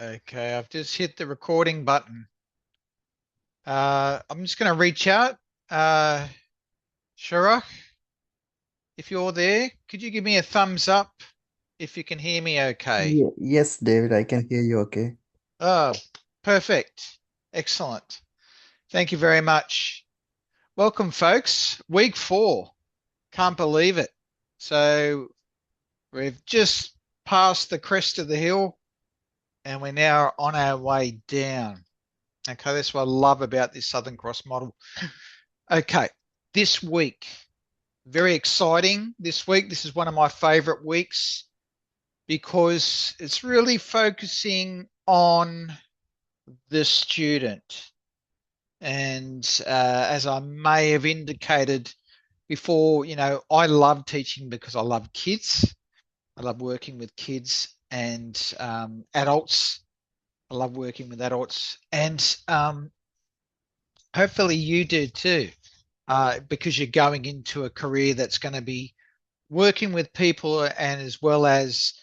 Okay, I've just hit the recording button. I'm just going to reach out. Uh, Shara, if you're there, could you give me a thumbs up if you can hear me okay? Yes, David, I can hear you okay. Oh, perfect. Excellent. Thank you very much. Welcome, folks. Week 4. Can't believe it. So we've just passed the crest of the hill and we're now on our way down. Okay, that's what I love about this Southern Cross model. Okay, this week. Very exciting this week. This is one of my favorite weeks because it's really focusing on the student. And as I may have indicated before, I love teaching because I love kids. I love working with kids and adults. I love working with adults. And hopefully you do too, because you're going into a career that's going to be working with people and as well as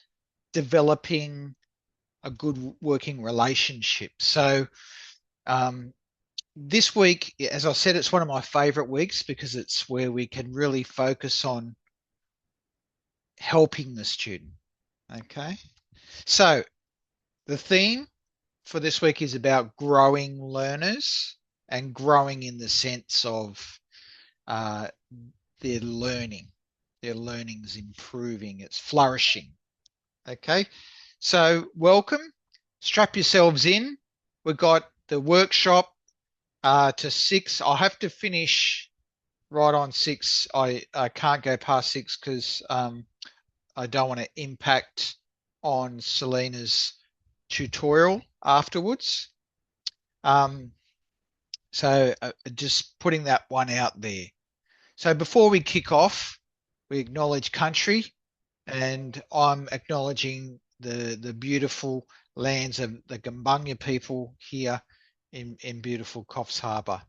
developing a good working relationship. So um, this week, as I said, it's one of my favorite weeks because it's where we can really focus on helping the student. Okay. So the theme for this week is about growing learners and growing in the sense of uh, their learning. Their learning's improving, it's flourishing. Okay. So welcome. Strap yourselves in. We've got the workshop to 6. I'll have to finish right on 6. I can't go past 6 because I don't want to impact on Selena's tutorial afterwards. Um, so just putting that one out there. So before we kick off, we acknowledge country, and I'm acknowledging the beautiful lands of the Gumbunya people here in beautiful Coffs Harbour.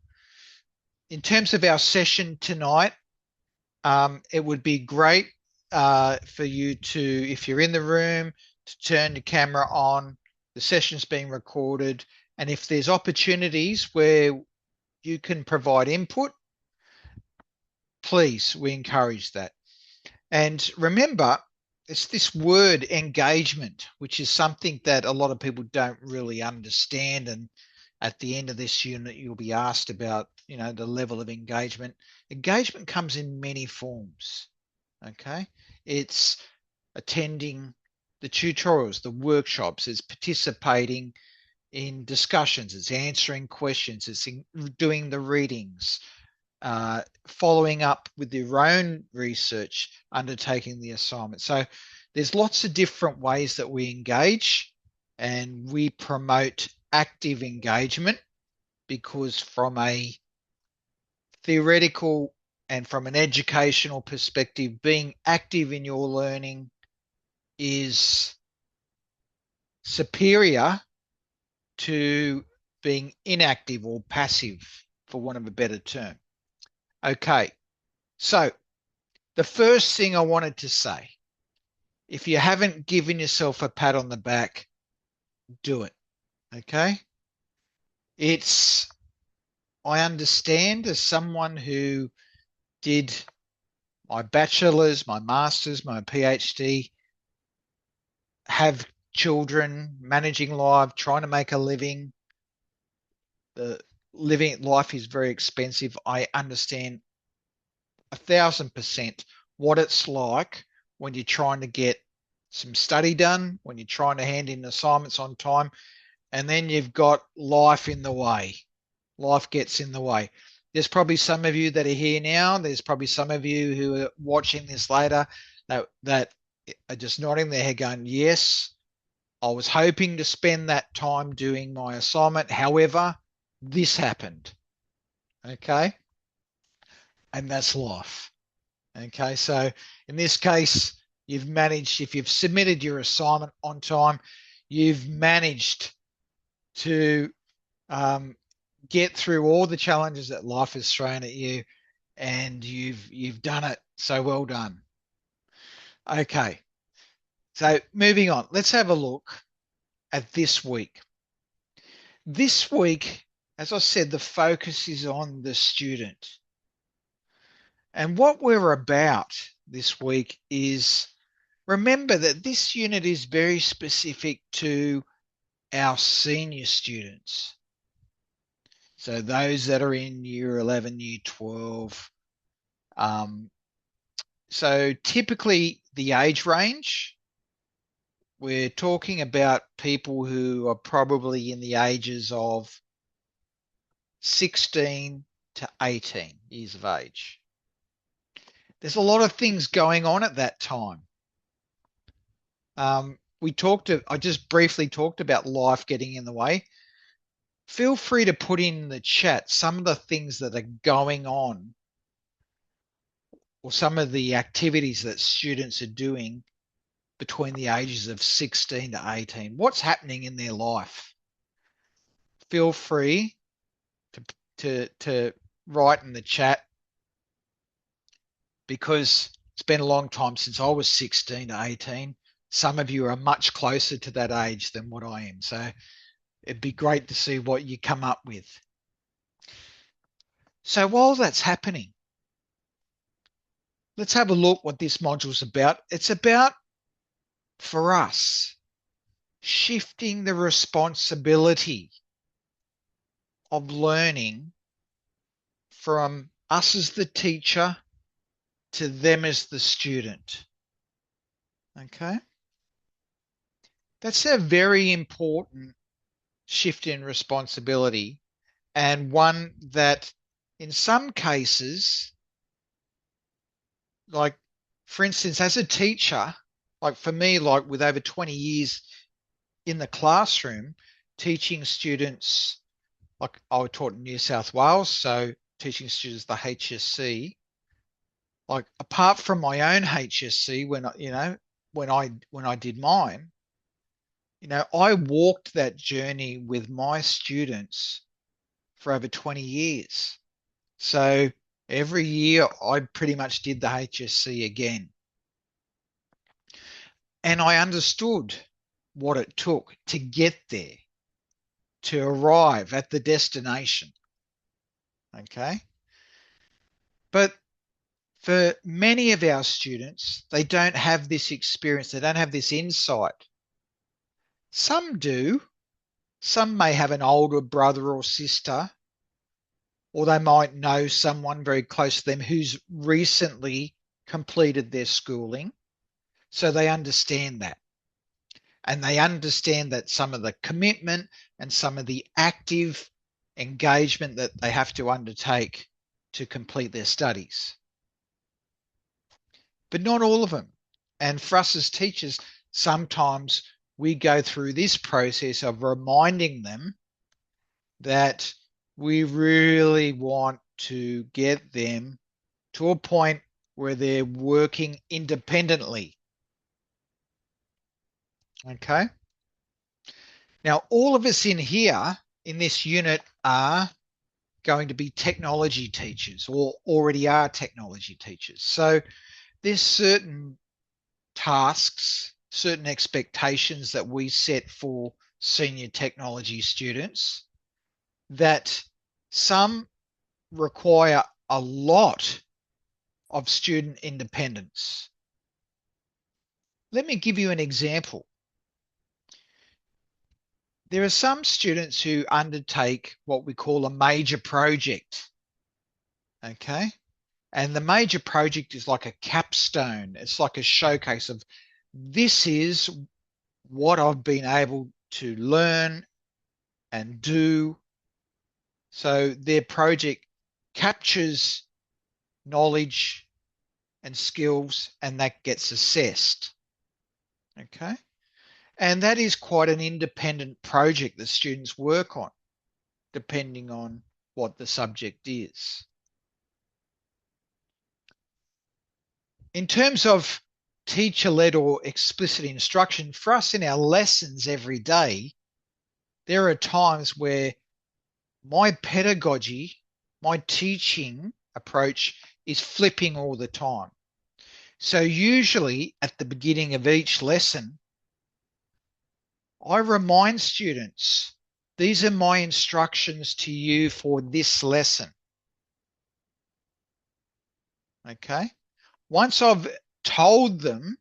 In terms of our session tonight, it would be great for you to, if you're in the room, to turn the camera on. The session's being recorded, and if there's opportunities where you can provide input, please, we encourage that. And remember, it's this word engagement, which is something that a lot of people don't really understand. And at the end of this unit, you'll be asked about, the level of engagement. Engagement comes in many forms. Okay. It's attending the tutorials, the workshops, it's participating in discussions, it's answering questions, it's doing the readings, following up with your own research, undertaking the assignment. So there's lots of different ways that we engage, and we promote active engagement because from a theoretical and from an educational perspective, being active in your learning is superior to being inactive or passive, for want of a better term. Okay, so the first thing I wanted to say, if you haven't given yourself a pat on the back, do it. Okay. It's, I understand as someone who did my bachelor's, my master's, my PhD, have children, managing life, trying to make a living. The living life is very expensive. I understand 1,000% what it's like when you're trying to get some study done, when you're trying to hand in assignments on time, and then you've got life in the way. Life gets in the way. There's probably some of you that are here now. There's probably some of you who are watching this later that are just nodding their head going, yes, I was hoping to spend that time doing my assignment. However, this happened. Okay. And that's life. Okay. So in this case, you've managed, if you've submitted your assignment on time, you've managed to um, get through all the challenges that life has thrown at you, and you've done it. So well done. Okay. So moving on, let's have a look. at this week. This week, as I said, the focus is on the student. And what we're about this week is remember that this unit is very specific to our senior students. So those that are in year 11, year 12. So typically the age range, we're talking about people who are probably in the ages of 16 to 18 years of age. There's a lot of things going on at that time. I just briefly talked about life getting in the way. Feel free to put in the chat some of the things that are going on or some of the activities that students are doing between the ages of 16 to 18. What's happening in their life? Feel free to write in the chat because it's been a long time since I was 16 to 18. Some of you are much closer to that age than what I am. So it'd be great to see what you come up with. So while that's happening, let's have a look what this module's about. It's about, for us, shifting the responsibility of learning from us as the teacher to them as the student. Okay? That's a very important shift in responsibility, and one that in some cases, like for instance, as a teacher, like for me, like with over 20 years in the classroom, teaching students, like I taught in New South Wales, so teaching students the HSC, like apart from my own HSC when I did mine, I walked that journey with my students for over 20 years. So every year I pretty much did the HSC again. And I understood what it took to get there, to arrive at the destination. Okay. But for many of our students, they don't have this experience, they don't have this insight. Some do. Some may have an older brother or sister, or they might know someone very close to them who's recently completed their schooling. So they understand that. And they understand that some of the commitment and some of the active engagement that they have to undertake to complete their studies. But not all of them. And for us as teachers, sometimes we go through this process of reminding them that we really want to get them to a point where they're working independently. Okay. Now, all of us in here in this unit are going to be technology teachers or already are technology teachers. So there's certain tasks, certain expectations that we set for senior technology students that some require a lot of student independence. Let me give you an example. There are some students who undertake what we call a major project. Okay. And the major project is like a capstone. It's like a showcase of this is what I've been able to learn and do. So their project captures knowledge and skills, and that gets assessed. Okay. And that is quite an independent project that students work on, depending on what the subject is. In terms of teacher-led or explicit instruction, for us in our lessons every day, there are times where my pedagogy, my teaching approach is flipping all the time. So usually at the beginning of each lesson, I remind students, these are my instructions to you for this lesson. Okay. Once I've told them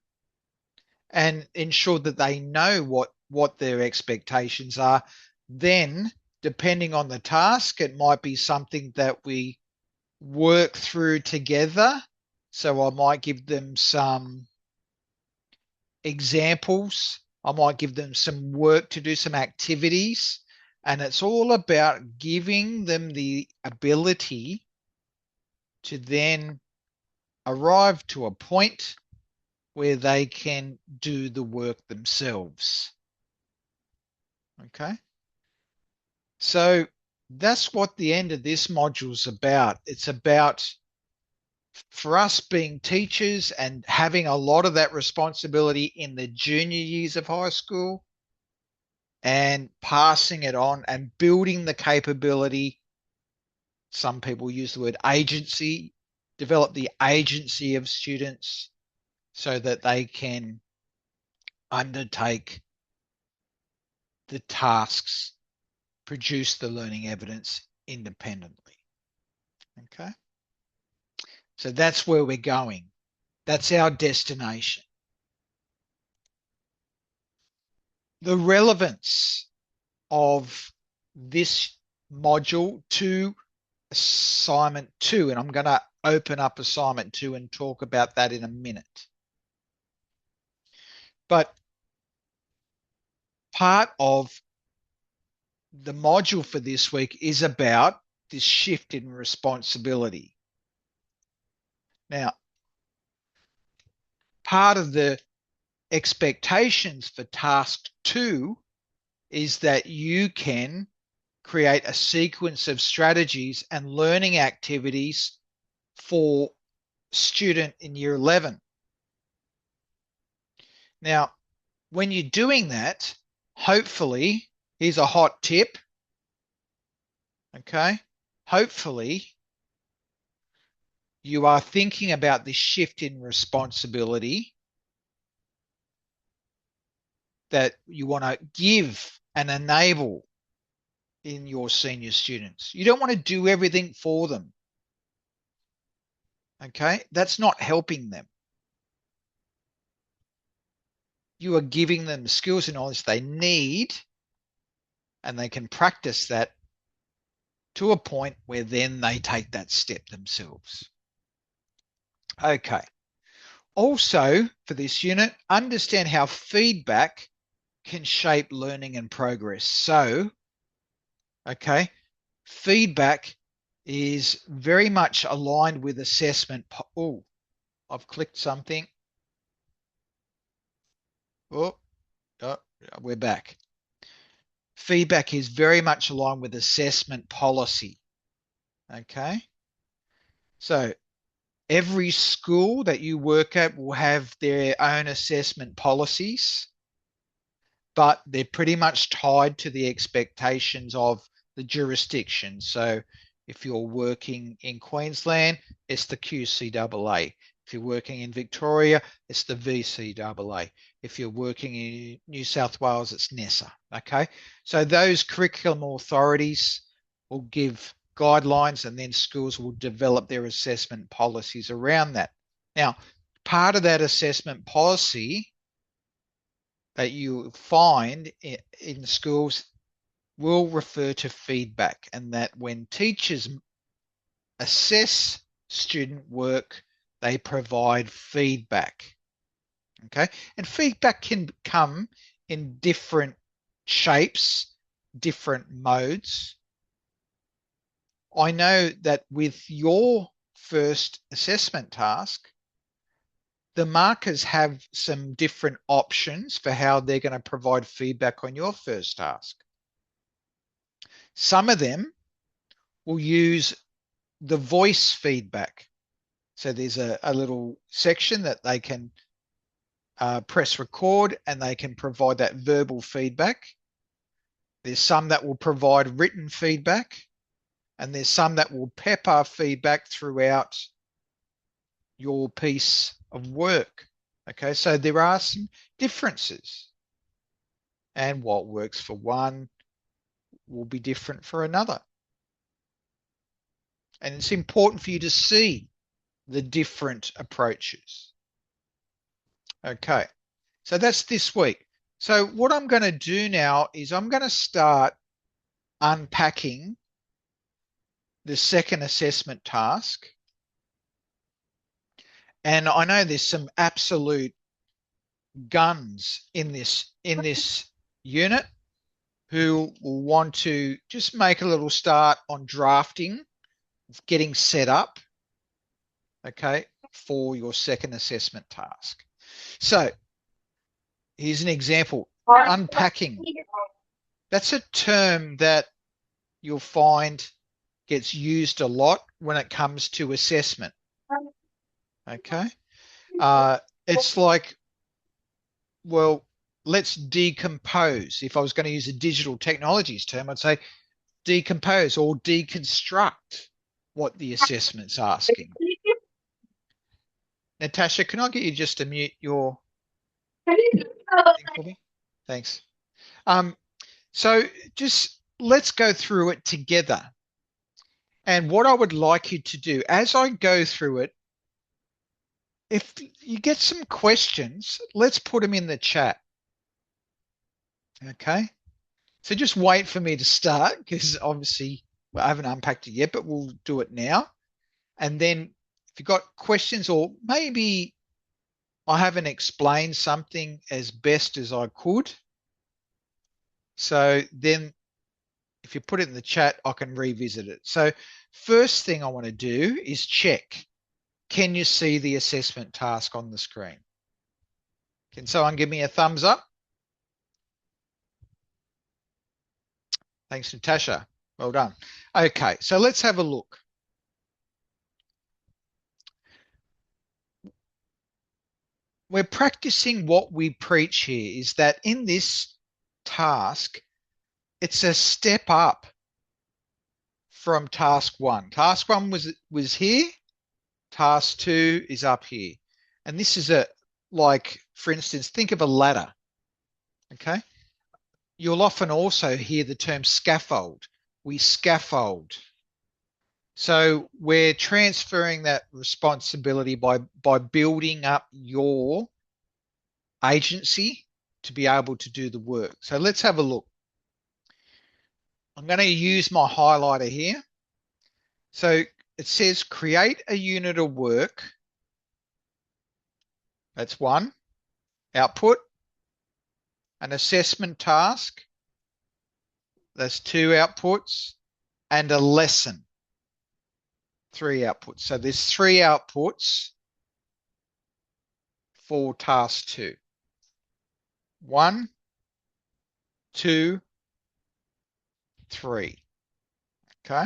and ensured that they know what their expectations are, then depending on the task, it might be something that we work through together. So I might give them some examples. I might give them some work to do, some activities. And it's all about giving them the ability to then arrive to a point where they can do the work themselves. Okay. So that's what the end of this module is about. It's about for us being teachers and having a lot of that responsibility in the junior years of high school and passing it on and building the capability. Some people use the word agency, develop the agency of students so that they can undertake the tasks, produce the learning evidence independently. Okay. So that's where we're going. That's our destination. The relevance of this module to assignment 2, and I'm going to open up assignment 2 and talk about that in a minute. But part of the module for this week is about this shift in responsibility. Now, part of the expectations for task 2 is that you can create a sequence of strategies and learning activities for student in year 11. Now, when you're doing that, hopefully, here's a hot tip. Okay. Hopefully, you are thinking about this shift in responsibility that you want to give and enable in your senior students. You don't want to do everything for them. Okay. That's not helping them. You are giving them the skills and knowledge they need, and they can practice that to a point where then they take that step themselves. Okay. Also, for this unit, understand how feedback can shape learning and progress. So, okay, feedback is very much aligned with assessment. Oh, I've clicked something. Oh, oh, we're back. Feedback is very much aligned with assessment policy. Okay. So every school that you work at will have their own assessment policies, but they're pretty much tied to the expectations of the jurisdiction. So if you're working in Queensland, it's the QCAA. If you're working in Victoria, it's the VCAA. If you're working in New South Wales, it's NESA. Okay. So those curriculum authorities will give guidelines and then schools will develop their assessment policies around that. Now, part of that assessment policy that you find in schools will refer to feedback, and that when teachers assess student work, they provide feedback. Okay. And feedback can come in different shapes, different modes. I know that with your first assessment task, the markers have some different options for how they're going to provide feedback on your first task. Some of them will use the voice feedback. So there's a little section that they can press record and they can provide that verbal feedback. There's some that will provide written feedback, and there's some that will pepper feedback throughout your piece of work. Okay, so there are some differences. and what works for one will be different for another. And it's important for you to see the different approaches. Okay, so that's this week. So what I'm going to do now is I'm going to start unpacking the second assessment task. And I know there's some absolute guns in this unit who will want to just make a little start on drafting, getting set up, okay, for your second assessment task. So here's an example. Unpacking. That's a term that you'll find gets used a lot when it comes to assessment. Okay. It's like, well, let's decompose. If I was going to use a digital technologies term, I'd say decompose or deconstruct what the assessment's asking. Natasha, can I get you just to mute your thing for me? Thanks. So just let's go through it together. And what I would like you to do as I go through it, if you get some questions, let's put them in the chat. Okay. So just wait for me to start because obviously I haven't unpacked it yet, but we'll do it now. And then if you've got questions or maybe I haven't explained something as best as I could. So then if you put it in the chat, I can revisit it. So first thing I want to do is check. Can you see the assessment task on the screen? Can someone give me a thumbs up? Thanks, Natasha. Well done. Okay, so let's have a look. We're practicing what we preach here is that in this task, it's a step up from task one. Task one was here. Task two is up here. And this is like, for instance, think of a ladder. Okay. You'll often also hear the term scaffold. We scaffold. So we're transferring that responsibility by building up your agency to be able to do the work. So let's have a look. I'm going to use my highlighter here. So it says create a unit of work. That's one. Output. An assessment task. That's two outputs. And a lesson. Three outputs. So there's three outputs for task two. 1, 2, 3. Okay.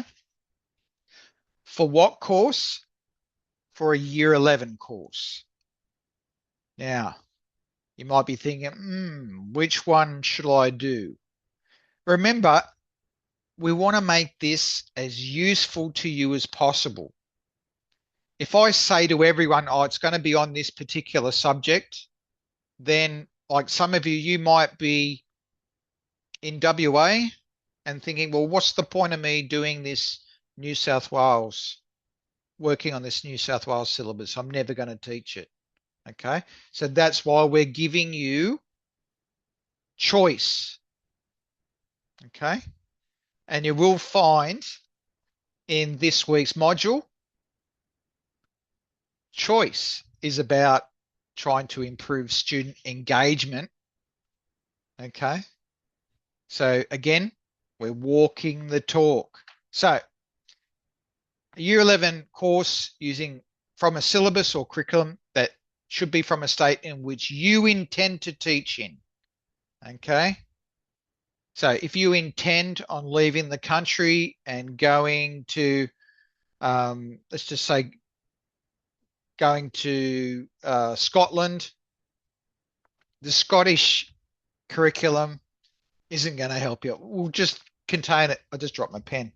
For what course? For a year 11 course. Now, you might be thinking, which one should I do? Remember, we want to make this as useful to you as possible. If I say to everyone, oh, it's going to be on this particular subject, then like some of you, you might be in WA and thinking, well, what's the point of me doing this New South Wales, working on this New South Wales syllabus? I'm never going to teach it. Okay. So that's why we're giving you choice. Okay. And you will find in this week's module, choice is about trying to improve student engagement. Okay. So again, we're walking the talk. So a year 11 course using from a syllabus or curriculum that should be from a state in which you intend to teach in. Okay. So if you intend on leaving the country and going to, let's just say, going to Scotland, the Scottish curriculum isn't going to help you. We'll just contain it. I just dropped my pen.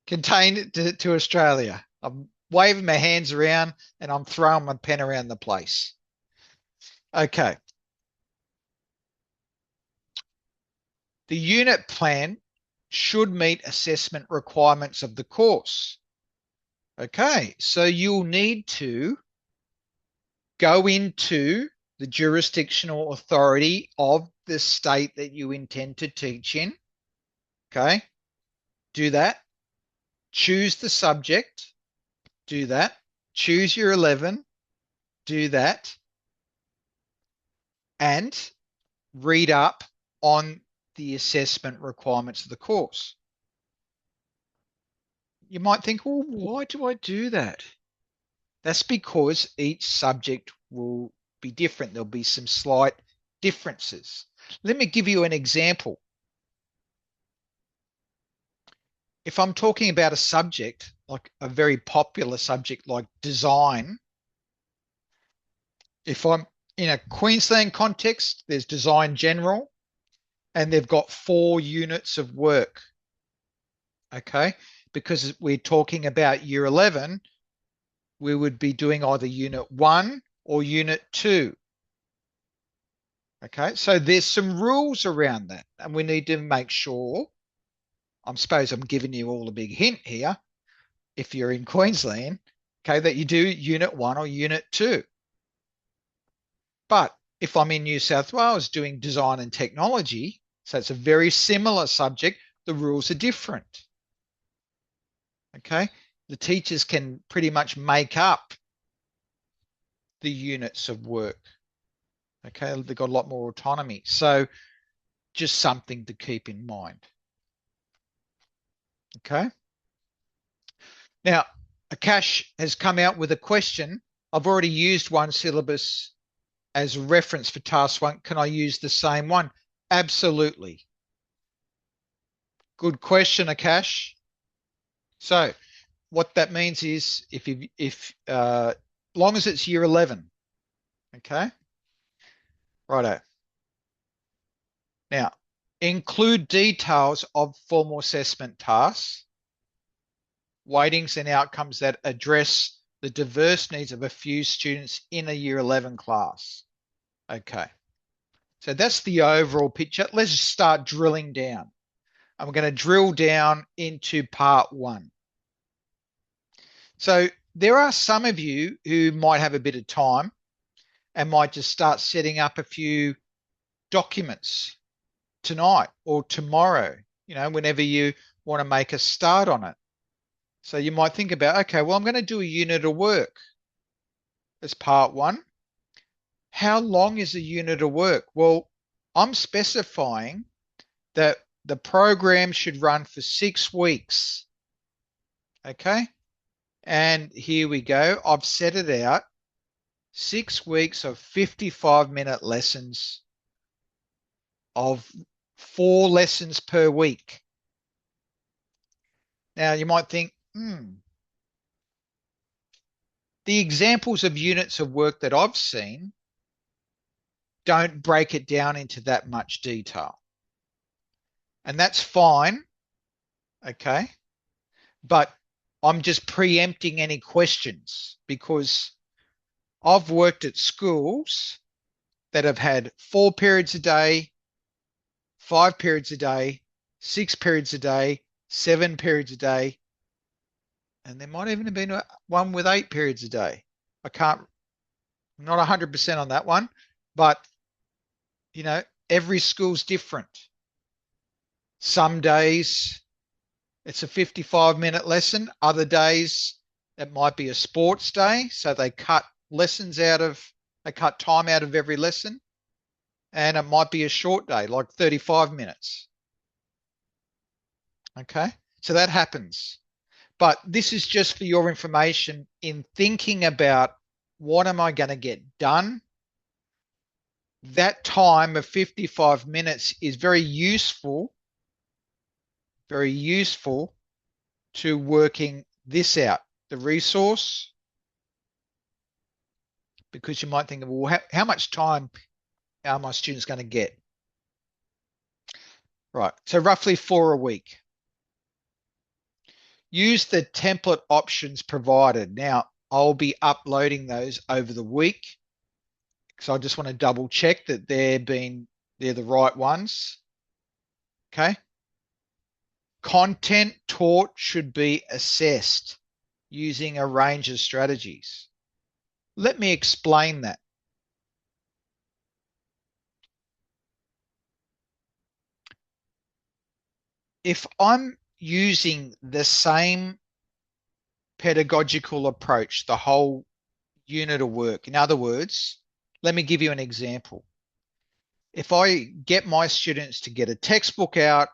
Contain it to Australia. I'm waving my hands around and I'm throwing my pen around the place. Okay. The unit plan should meet assessment requirements of the course. Okay, so you'll need to go into the jurisdictional authority of the state that you intend to teach in. Okay, do that. Choose the subject, do that. Choose your 11, do that. And read up on the assessment requirements of the course. You might think, well, why do I do that? That's because each subject will be different. There'll be some slight differences. Let me give you an example. If I'm talking about a subject, like a very popular subject like design, if I'm in a Queensland context, there's design general, and they've got 4 units of work. Okay, because we're talking about year 11, we would be doing either unit 1 or unit 2. Okay, so there's some rules around that, and we need to make sure. I suppose I'm giving you all a big hint here. If you're in Queensland, okay, that you do unit 1 or unit 2. But if I'm in New South Wales doing design and technology, so it's a very similar subject, the rules are different. Okay, the teachers can pretty much make up the units of work. Okay, they've got a lot more autonomy. So just something to keep in mind. Okay. Now, Akash has come out with a question. I've already used one syllabus as a reference for task 1. Can I use the same one? Absolutely. Good question, Akash. So what that means is if long as it's year 11, okay? Righto. Now, include details of formal assessment tasks, weightings and outcomes that address the diverse needs of a few students in a year 11 class. Okay. So that's the overall picture. Let's just start drilling down. And we're going to drill down into part 1. So there are some of you who might have a bit of time and might just start setting up a few documents tonight or tomorrow, whenever you want to make a start on it. So you might think about, okay, well, I'm going to do a unit of work as part 1. How long is a unit of work? Well, I'm specifying that the program should run for 6 weeks. Okay. And here we go. I've set it out. 6 weeks of 55-minute lessons of 4 lessons per week. Now you might think, the examples of units of work that I've seen don't break it down into that much detail. And that's fine. Okay. But I'm just preempting any questions because I've worked at schools that have had 4 periods a day, 5 periods a day, 6 periods a day, 7 periods a day, and there might even have been one with 8 periods a day. I'm not 100% on that one, but every school's different. Some days it's a 55-minute lesson. Other days it might be a sports day, so they cut time out of every lesson, and it might be a short day, like 35 minutes. Okay, so that happens. But this is just for your information in thinking about what am I going to get done. That time of 55 minutes is very useful to working this out, the resource, because you might think, well, how much time are my students going to get? Right, so roughly 4 a week. Use the template options provided. Now, I'll be uploading those over the week, so I just want to double check that they're the right ones. Okay. Content taught should be assessed using a range of strategies. Let me explain that. If I'm using the same pedagogical approach, the whole unit of work, in other words, let me give you an example. If I get my students to get a textbook out,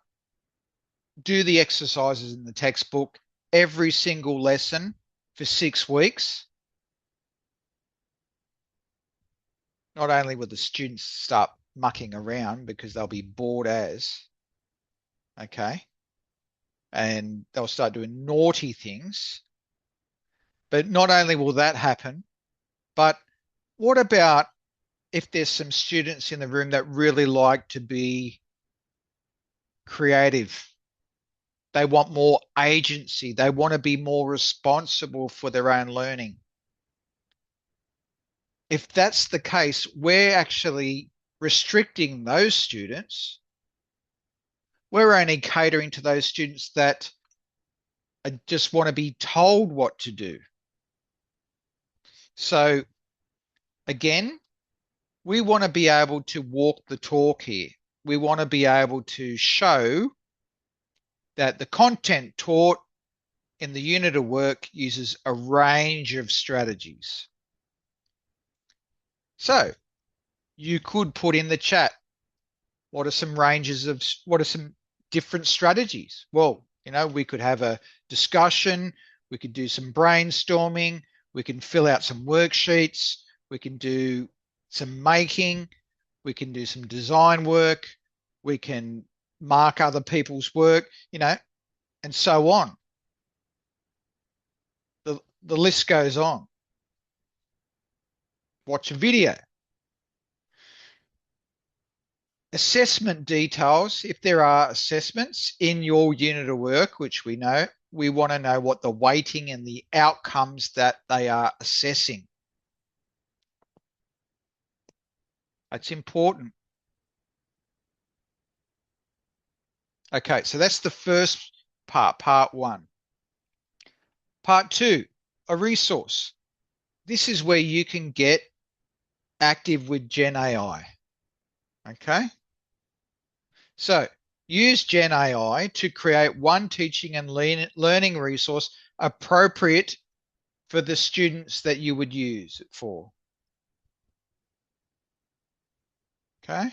do the exercises in the textbook every single lesson for 6 weeks, not only will the students start mucking around because they'll be bored as, okay, and they'll start doing naughty things, but not only will that happen, but what about if there's some students in the room that really like to be creative? They want more agency. They want to be more responsible for their own learning. If that's the case, we're actually restricting those students. We're only catering to those students that just want to be told what to do. So again, we want to be able to walk the talk here. We want to be able to show that the content taught in the unit of work uses a range of strategies. So you could put in the chat, what are some different strategies? Well, we could have a discussion, we could do some brainstorming, we can fill out some worksheets, we can do some making, we can do some design work, we can mark other people's work, and so on. The list goes on. Watch a video. Assessment details. If there are assessments in your unit of work, which we know, we want to know what the weighting and the outcomes that they are assessing. That's important. Okay, so that's the first part one. Part two, a resource. This is where you can get active with Gen AI. Okay, so use Gen AI to create one teaching and learning resource appropriate for the students that you would use it for. Okay.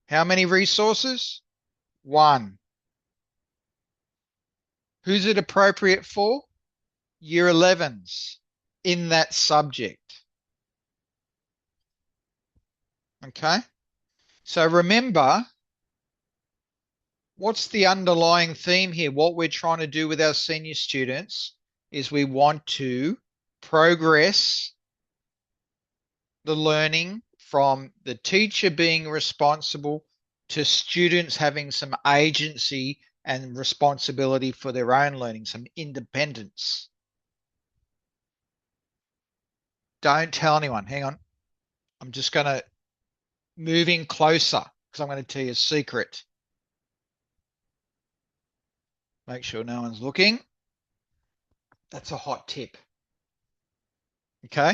How many resources? One. Who's it appropriate for? Year 11s in that subject. Okay. So remember, what's the underlying theme here? What we're trying to do with our senior students is we want to progress the learning from the teacher being responsible to students having some agency and responsibility for their own learning, some independence. Don't tell anyone. Hang on. I'm just going to move in closer because I'm going to tell you a secret. Make sure no one's looking. That's a hot tip. Okay?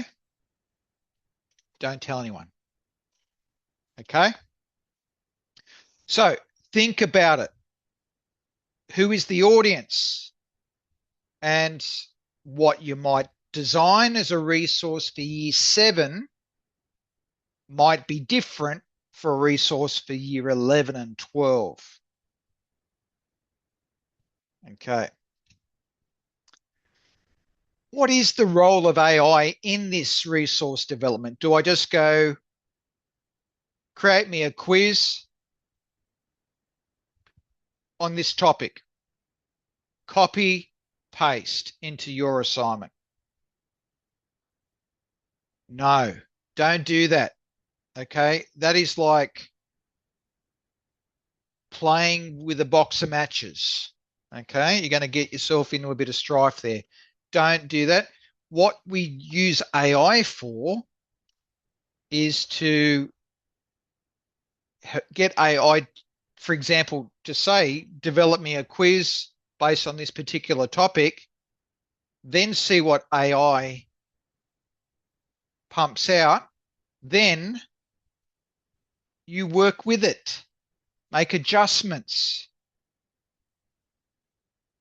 Don't tell anyone. Okay? So think about it. Who is the audience? And what you might design as a resource for year 7 might be different for a resource for year 11 and 12. Okay. What is the role of AI in this resource development? Do I just go, create me a quiz on this topic, copy, paste into your assignment? No, don't do that. Okay. That is like playing with a box of matches. Okay. You're going to get yourself into a bit of strife there. Don't do that. What we use AI for is to get AI for example, to say, develop me a quiz based on this particular topic, then see what AI pumps out, then you work with it, make adjustments,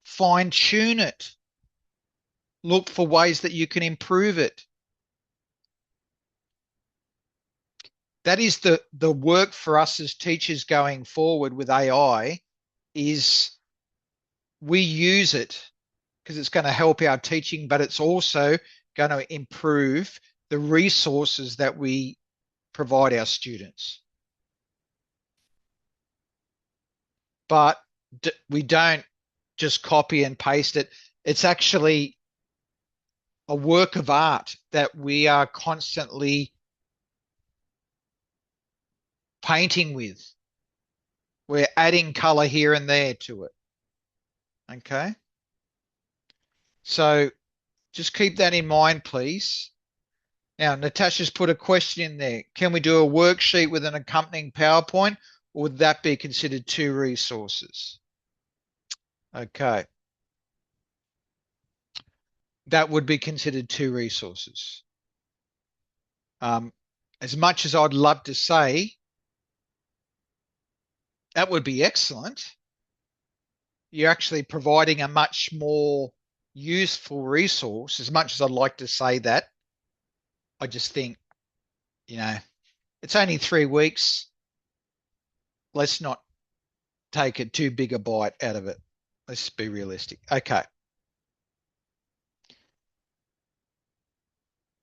fine tune it, look for ways that you can improve it. That is the work for us as teachers going forward with AI is we use it because it's going to help our teaching, but it's also going to improve the resources that we provide our students. But we don't just copy and paste it. It's actually a work of art that we are constantly painting with. We're adding color here and there to it. Okay. So just keep that in mind, please. Now, Natasha's put a question in there. Can we do a worksheet with an accompanying PowerPoint, or would that be considered two resources? Okay. That would be considered two resources. As much as I'd love to say that would be excellent, you're actually providing a much more useful resource. As much as I'd like to say that, I just think, it's only 3 weeks. Let's not take it too big a bite out of it. Let's be realistic. Okay.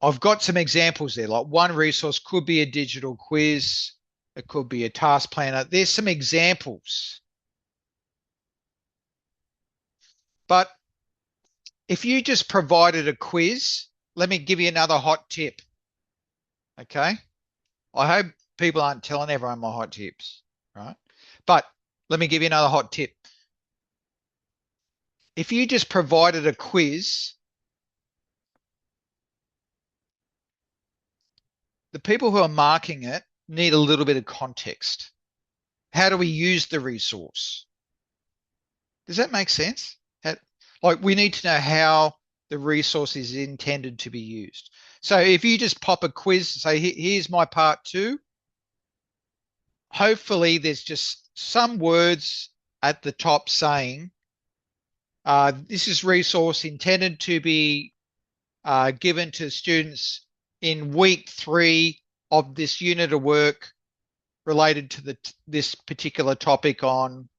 I've got some examples there. Like one resource could be a digital quiz. It could be a task planner. There's some examples. But if you just provided a quiz, let me give you another hot tip. Okay. I hope people aren't telling everyone my hot tips, right? But let me give you another hot tip. If you just provided a quiz, the people who are marking it need a little bit of context. How do we use the resource? Does that make sense? Like we need to know how the resource is intended to be used. So if you just pop a quiz and say, here's my part two, hopefully there's just some words at the top saying, this is resource intended to be given to students in week 3 of this unit of work related to this particular topic on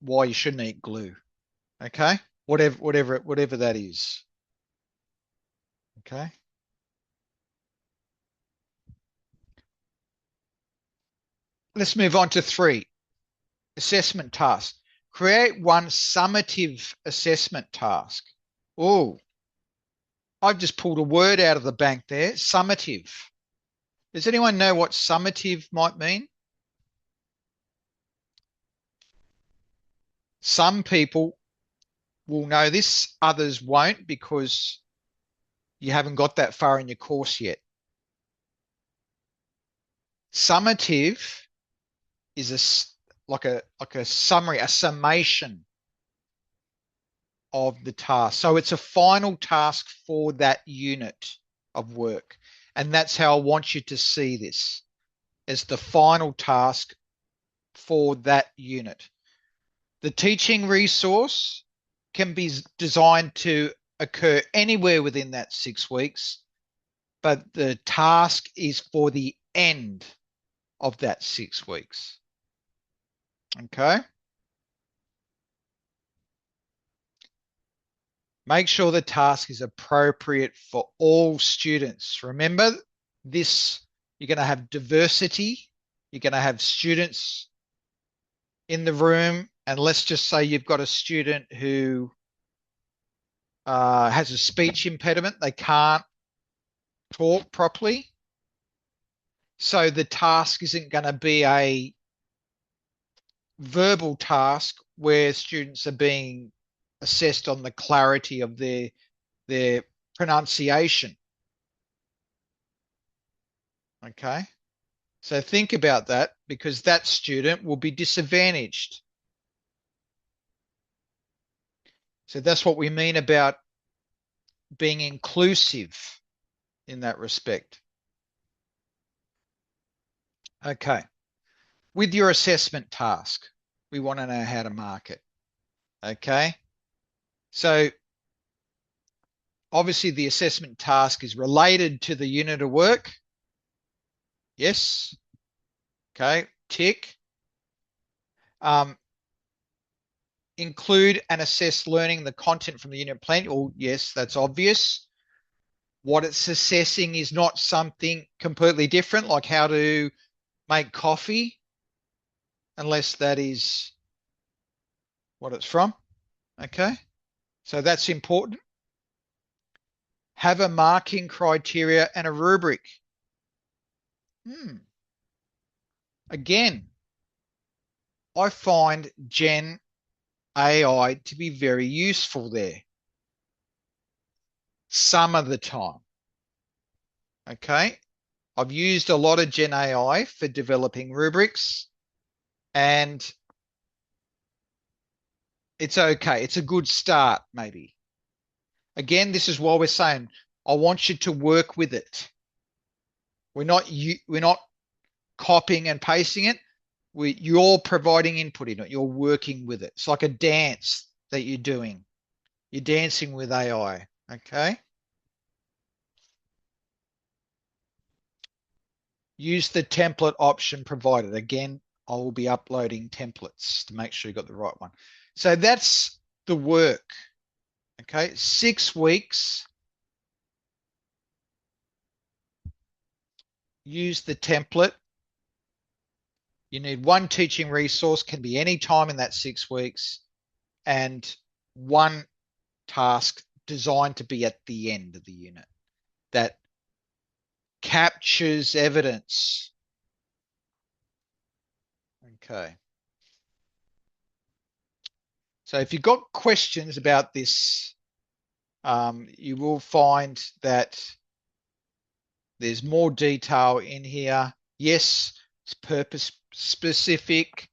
why you shouldn't eat glue. Okay, whatever that is. Okay. Let's move on to 3. Assessment task. Create one summative assessment task. Oh, I've just pulled a word out of the bank there. Summative. Does anyone know what summative might mean? Some people will know this, others won't because you haven't got that far in your course yet. Summative is like a summary, a summation of the task. So it's a final task for that unit of work. And that's how I want you to see this, as the final task for that unit. The teaching resource can be designed to occur anywhere within that 6 weeks, but the task is for the end of that 6 weeks. Okay. Make sure the task is appropriate for all students. Remember this, you're going to have diversity. You're going to have students in the room. And let's just say you've got a student who has a speech impediment. They can't talk properly. So the task isn't going to be a verbal task where students are being assessed on the clarity of their pronunciation. Okay. So think about that, because that student will be disadvantaged. So that's what we mean about being inclusive in that respect. Okay. With your assessment task, we want to know how to mark it. Okay. So obviously the assessment task is related to the unit of work. Yes. Okay. Tick. Um, include and assess learning the content from the unit plan. Oh, yes, that's obvious. What it's assessing is not something completely different, like how to make coffee, unless that is what it's from. Okay. So that's important. Have a marking criteria and a rubric. Again, I find Gen AI to be very useful there some of the time. Okay. I've used a lot of Gen AI for developing rubrics, and it's okay. It's a good start, maybe. Again, this is why we're saying I want you to work with it. We're not copying and pasting it. You're providing input in it. You're working with it. It's like a dance that you're doing. You're dancing with AI. Okay. Use the template option provided. Again, I will be uploading templates to make sure you got the right one. So that's the work. Okay. 6 weeks. Use the template. You need one teaching resource, can be any time in that 6 weeks, and one task designed to be at the end of the unit that captures evidence. Okay. So if you've got questions about this, you will find that there's more detail in here. Yes, it's purpose specific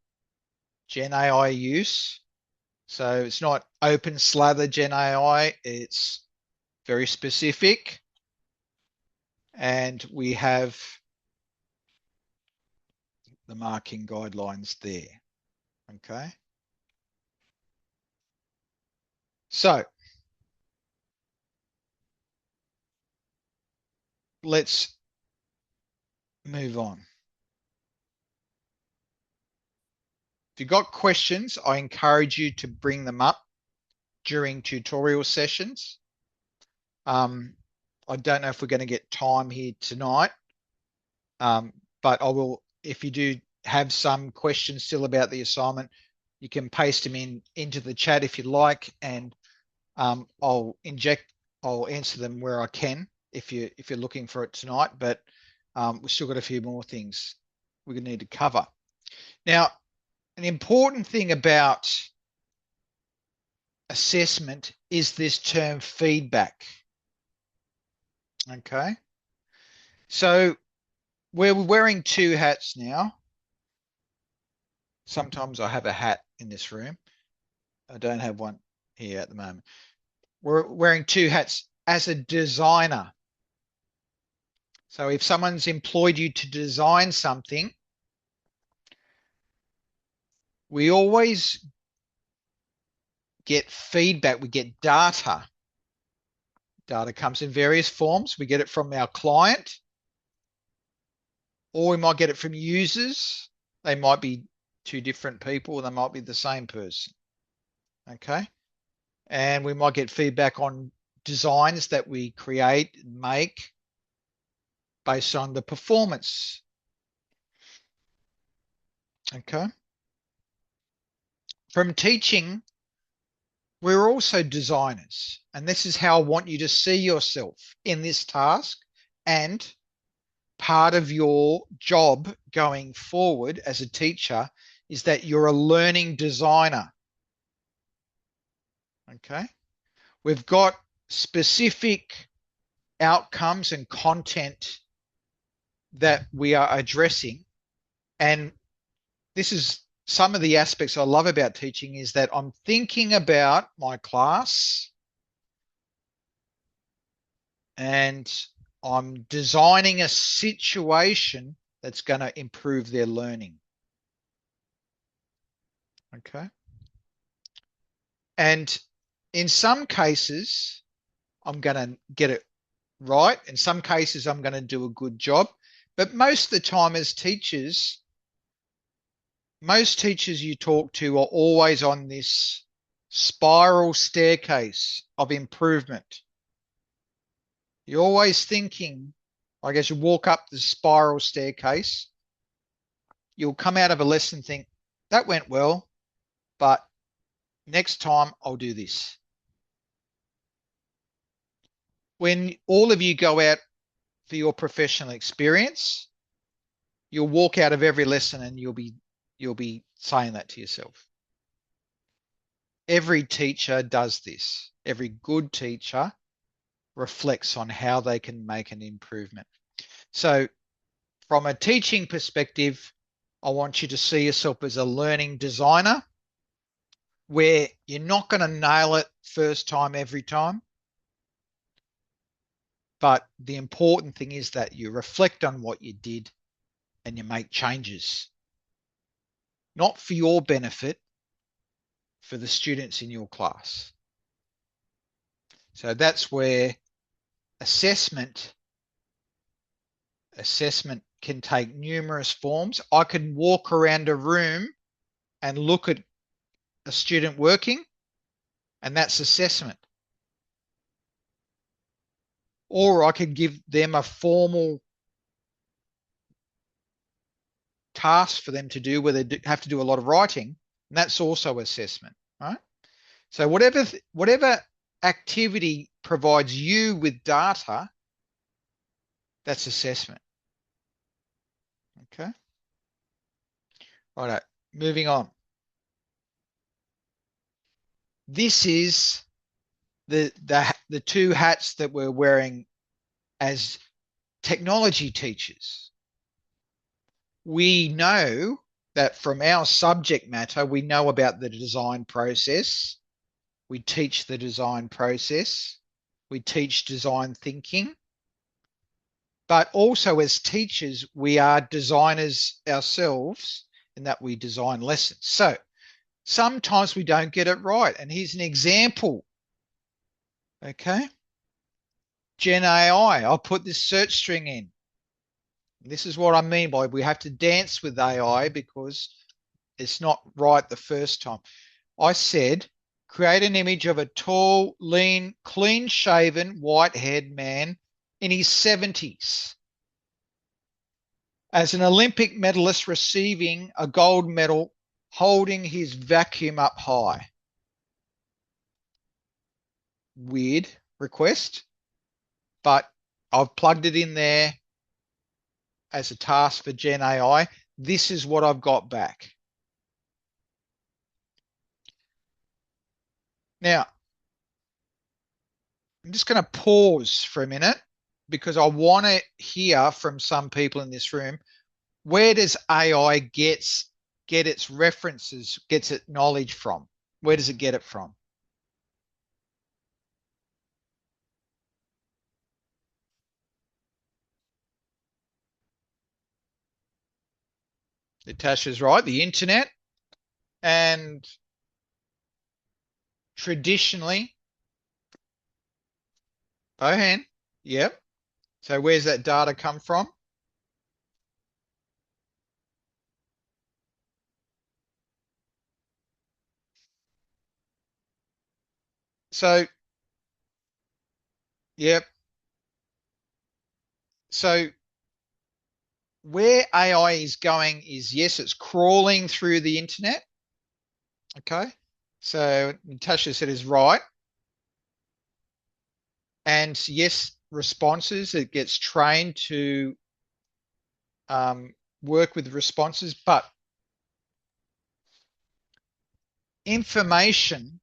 Gen AI use. So it's not open slather Gen AI, it's very specific. And we have the marking guidelines there. Okay. So let's move on. If you've got questions, I encourage you to bring them up during tutorial sessions. I don't know if we're going to get time here tonight, but I will, if you do have some questions still about the assignment, you can paste them into the chat if you like, and I'll answer them where I can if you're looking for it tonight. But we've still got a few more things we need to cover. Now, an important thing about assessment is this term feedback. Okay. So we're wearing two hats now. Sometimes I have a hat in this room. I don't have one here at the moment. We're wearing two hats as a designer. So if someone's employed you to design something, we always get feedback. We get data. Data comes in various forms. We get it from our client, or we might get it from users. They might be two different people, or they might be the same person. Okay. And we might get feedback on designs that we create and make based on the performance. Okay. From teaching, we're also designers. And this is how I want you to see yourself in this task. And part of your job going forward as a teacher is that you're a learning designer. Okay. We've got specific outcomes and content that we are addressing. And this is some of the aspects I love about teaching is that I'm thinking about my class and I'm designing a situation that's going to improve their learning. Okay. And in some cases, I'm going to get it right. In some cases, I'm going to do a good job. But most of the time, as teachers, most teachers you talk to are always on this spiral staircase of improvement. You're always thinking, I guess you walk up the spiral staircase, you'll come out of a lesson and think, that went well, but next time I'll do this. When all of you go out for your professional experience, you'll walk out of every lesson and you'll be saying that to yourself. Every teacher does this. Every good teacher reflects on how they can make an improvement. So from a teaching perspective, I want you to see yourself as a learning designer where you're not going to nail it first time every time. But the important thing is that you reflect on what you did and you make changes, not for your benefit, for the students in your class. So that's where assessment can take numerous forms. I can walk around a room and look at a student working, and that's assessment. Or I could give them a formal task for them to do where they have to do a lot of writing, and that's also assessment, right? So whatever activity provides you with data, that's assessment. Okay. All right. Moving on. This is the two hats that we're wearing as technology teachers. We know that from our subject matter, we know about the design process. We teach the design process. We teach design thinking. But also as teachers, we are designers ourselves in that we design lessons. So sometimes we don't get it right. And here's an example. Okay. Gen AI, I'll put this search string in. This is what I mean by we have to dance with AI because it's not right the first time. I said, create an image of a tall, lean, clean shaven, white haired man in his 70s as an Olympic medalist receiving a gold medal, holding his vacuum up high. Weird request, but I've plugged it in there as a task for Gen AI. This is what I've got back. Now, I'm just going to pause for a minute because I want to hear from some people in this room. Where does AI get its references, gets its knowledge from? Where does it get it from? Natasha's right, the internet. And traditionally, Bohan, yep. So where's that data come from? So, yep. So where AI is going is yes, it's crawling through the internet. Okay. So Natasha said is right. And yes, responses, it gets trained to work with responses, but information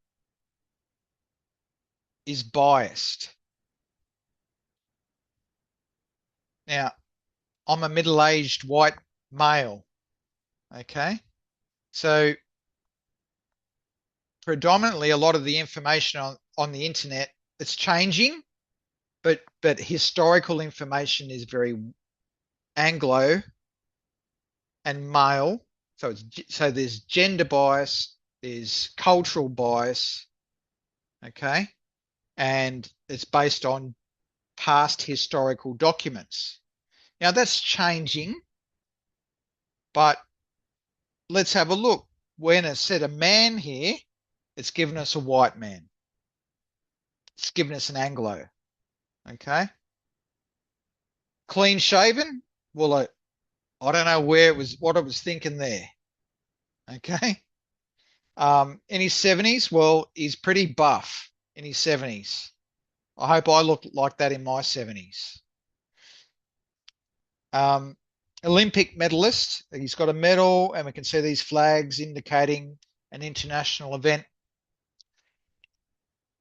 is biased. Now, I'm a middle-aged white male. Okay. So predominantly a lot of the information on the internet, it's changing, but historical information is very Anglo and male. So there's gender bias, there's cultural bias, okay? And it's based on past historical documents. Now that's changing, but let's have a look. When it said a man here, it's given us a white man. It's given us an Anglo, okay? Clean shaven? Well, I don't know what I was thinking there, okay? In his 70s, well, he's pretty buff in his 70s. I hope I look like that in my 70s. Um, Olympic medalist. He's got a medal, and we can see these flags indicating an international event.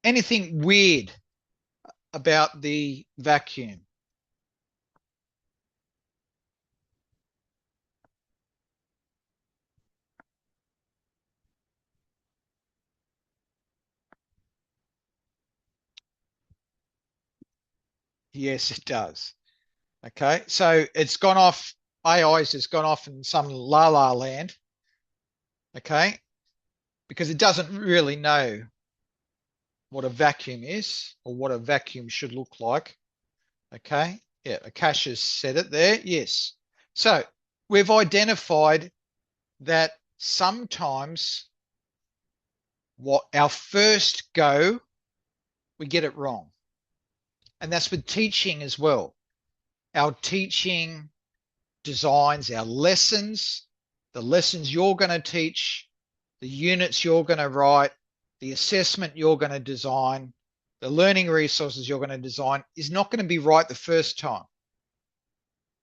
Anything weird about the vacuum? Yes, it does. Okay, so it's gone off. AI's just gone off in some la la land. Okay, because it doesn't really know what a vacuum is or what a vacuum should look like. Okay. Yeah, Akash has said it there. Yes. So we've identified that sometimes what our first go, we get it wrong. And that's with teaching as well. Our teaching designs, our lessons, the lessons you're going to teach, the units you're going to write, the assessment you're going to design, the learning resources you're going to design is not going to be right the first time.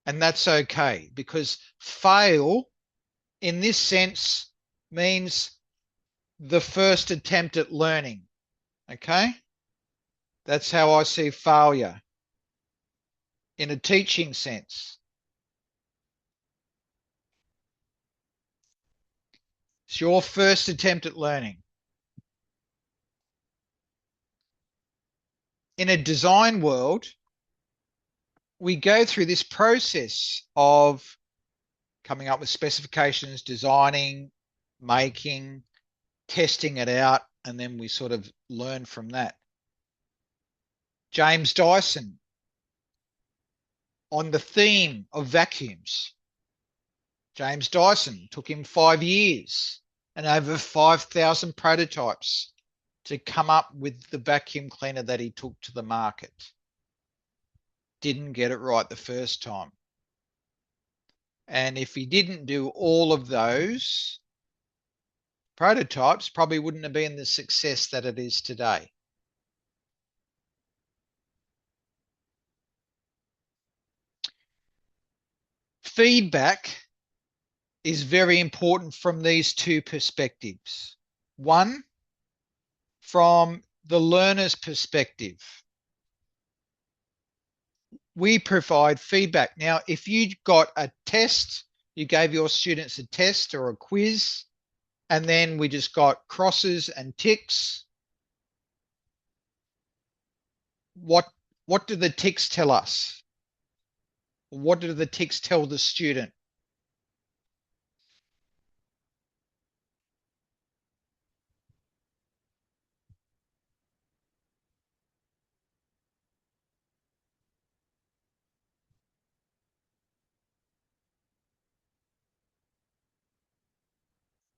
And that's okay because fail in this sense means the first attempt at learning. Okay. That's how I see failure in a teaching sense. It's your first attempt at learning. In a design world, we go through this process of coming up with specifications, designing, making, testing it out, and then we sort of learn from that. James Dyson on the theme of vacuums. James Dyson took him 5 years and over 5,000 prototypes to come up with the vacuum cleaner that he took to the market. Didn't get it right the first time. And if he didn't do all of those prototypes, probably wouldn't have been the success that it is today. Feedback is very important from these two perspectives. One, from the learner's perspective. We provide feedback. Now, if you got a test, you gave your students a test or a quiz, and then we just got crosses and ticks, what do the ticks tell us? What do the ticks tell the student?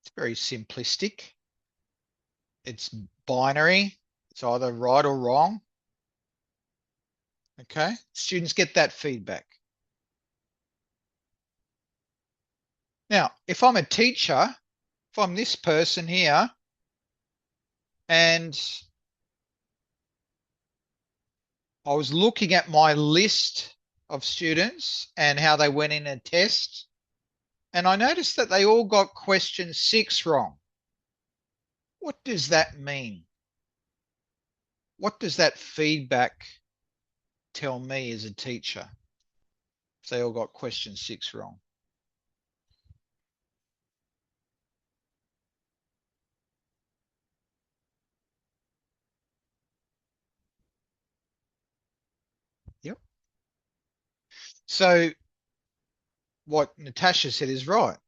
It's very simplistic. It's binary. It's either right or wrong. Okay. Students get that feedback. Now, if I'm a teacher, if I'm this person here, and I was looking at my list of students and how they went in a test, and I noticed that they all got question 6 wrong. What does that mean? What does that feedback tell me as a teacher? So they all got question 6 wrong. Yep. So what Natasha said is right.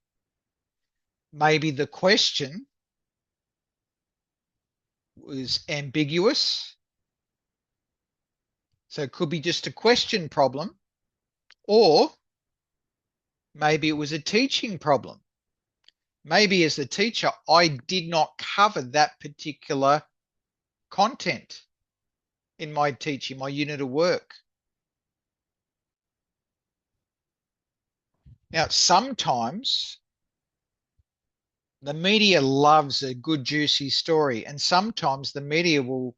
Maybe the question was ambiguous. So it could be just a question problem, or maybe it was a teaching problem. Maybe as the teacher, I did not cover that particular content in my teaching, my unit of work. Now, sometimes the media loves a good, juicy story, and sometimes the media will,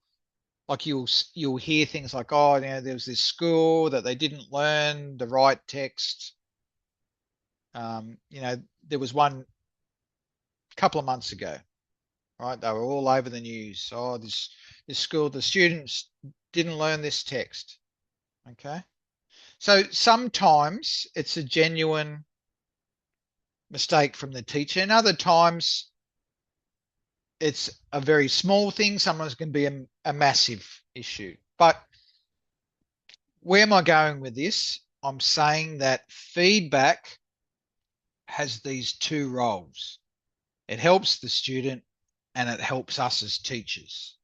like you'll hear things like, oh, there was this school that they didn't learn the right text. There was one a couple of months ago, right? They were all over the news. Oh, this school, the students didn't learn this text. Okay. So sometimes it's a genuine mistake from the teacher, and other times it's a very small thing. Sometimes it can be a massive issue. But where am I going with this? I'm saying that feedback has these two roles. It helps the student and it helps us as teachers.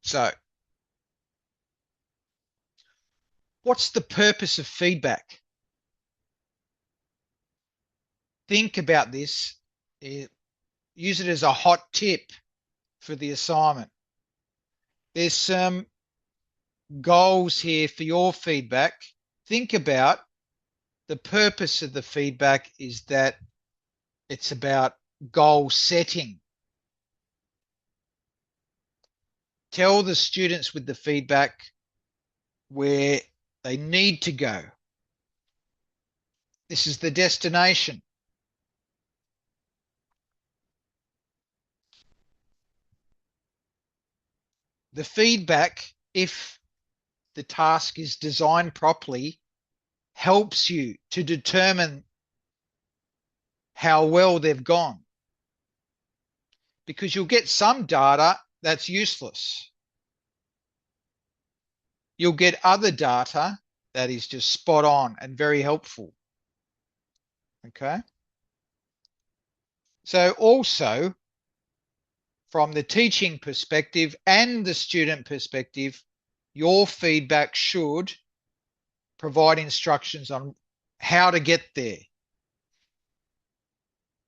So, what's the purpose of feedback? Think about this. Use it as a hot tip for the assignment. There's some goals here for your feedback. Think about the purpose of the feedback is that it's about goal setting. Tell the students with the feedback where they need to go. This is the destination. The feedback, if the task is designed properly, helps you to determine how well they've gone. Because you'll get some data that's useless. You'll get other data that is just spot on and very helpful. Okay. So also from the teaching perspective and the student perspective, your feedback should provide instructions on how to get there.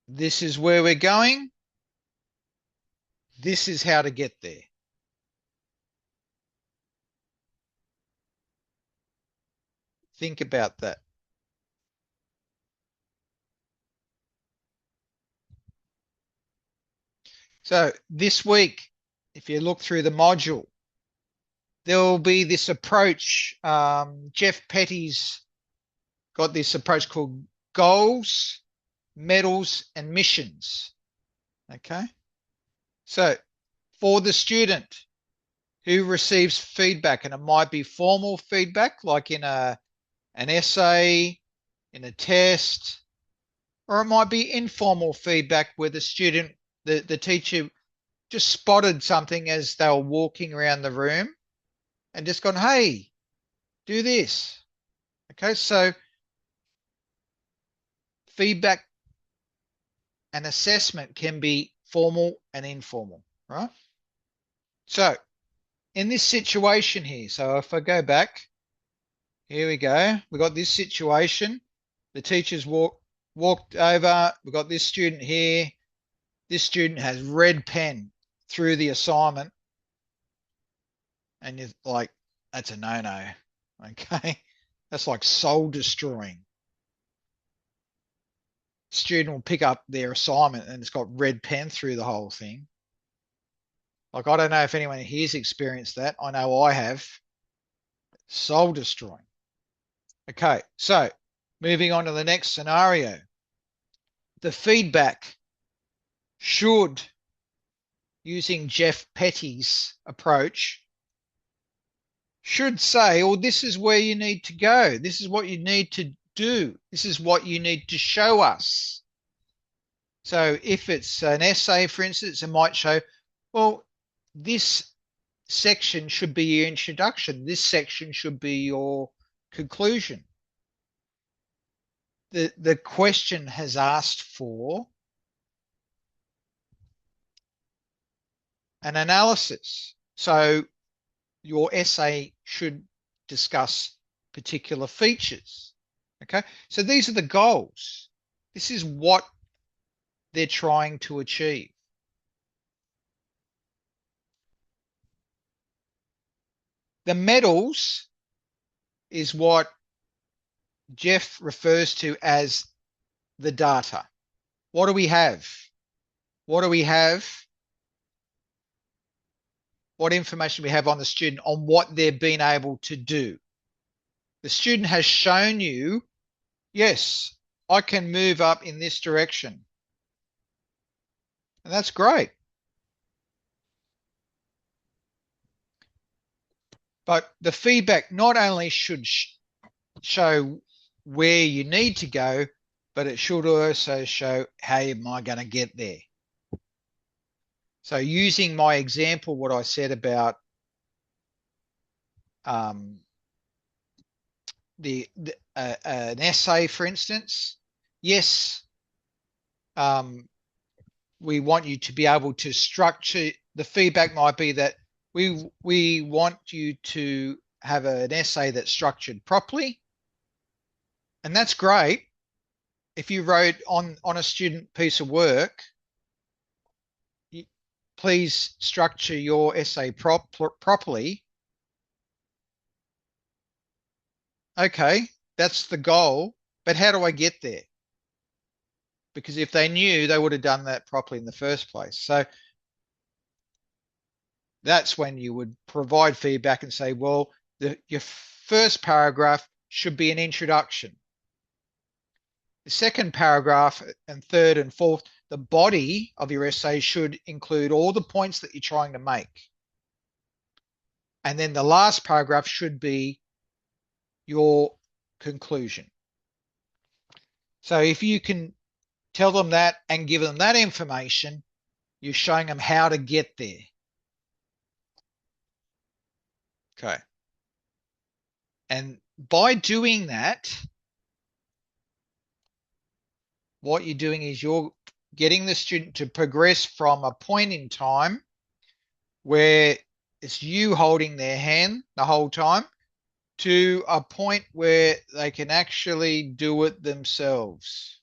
This is where we're going. This is how to get there. Think about that. So this week, if you look through the module, there will be this approach. Jeff Petty's got this approach called goals, medals, and missions. Okay. So for the student who receives feedback, and it might be formal feedback, like in an essay, in a test, or it might be informal feedback where the student, the teacher just spotted something as they were walking around the room and just gone, hey, do this. Okay, so feedback and assessment can be formal and informal, right? So in this situation here, so if I go back, here we go. We got this situation. The teacher's walked over. We've got this student here. This student has red pen through the assignment. And you're like, that's a no-no. Okay. That's like soul destroying. Student will pick up their assignment and it's got red pen through the whole thing. Like, I don't know if anyone here's experienced that. I know I have. Soul destroying. Okay, so moving on to the next scenario. The feedback should, using Jeff Petty's approach, should say, well, this is where you need to go. This is what you need to do. This is what you need to show us. So if it's an essay, for instance, it might show, well, this section should be your introduction. This section should be your conclusion. The question has asked for an analysis. So your essay should discuss particular features. Okay, so these are the goals. This is what they're trying to achieve. The medals is what Jeff refers to as the data. What do we have? What do we have? What information we have on the student on what they've been able to do. The student has shown you, yes, I can move up in this direction. And that's great. But the feedback not only should show where you need to go, but it should also show how am I going to get there. So using my example, what I said about an essay, for instance, yes, we want you to be able to structure. The feedback might be that we want you to have an essay that's structured properly. And that's great. If you wrote on a student piece of work, please structure your essay properly. Okay, that's the goal. But how do I get there? Because if they knew, they would have done that properly in the first place. So that's when you would provide feedback and say, well, your first paragraph should be an introduction. The second paragraph and third and fourth, the body of your essay should include all the points that you're trying to make. And then the last paragraph should be your conclusion. So if you can tell them that and give them that information, you're showing them how to get there. Okay. And by doing that, what you're doing is you're getting the student to progress from a point in time where it's you holding their hand the whole time to a point where they can actually do it themselves,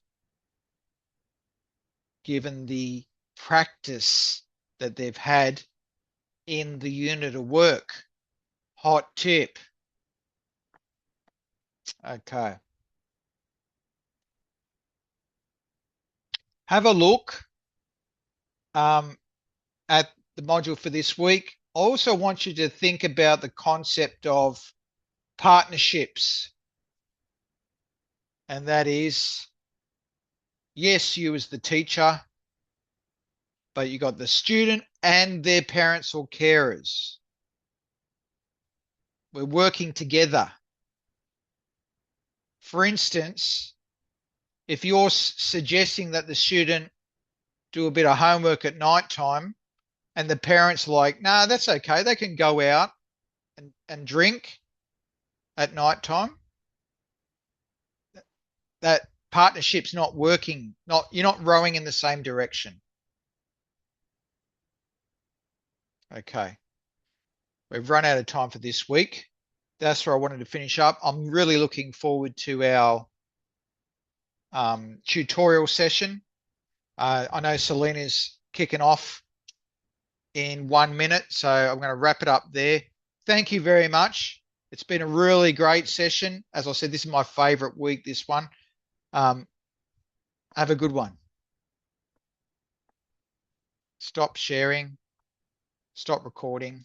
given the practice that they've had in the unit of work. Hot tip. Okay. Have a look at the module for this week. I also want you to think about the concept of partnerships. And that is, yes, you as the teacher, but you got the student and their parents or carers. We're working together. For instance, if you're suggesting that the student do a bit of homework at night time and the parents are like, nah, that's okay. They can go out and drink at night time. That partnership's not working. You're not rowing in the same direction. Okay. We've run out of time for this week. That's where I wanted to finish up. I'm really looking forward to our tutorial session. I know Selena's kicking off in 1 minute, so I'm going to wrap it up there. Thank you very much. It's been a really great session. As I said, this is my favorite week, this one. Have a good one. Stop sharing. Stop recording.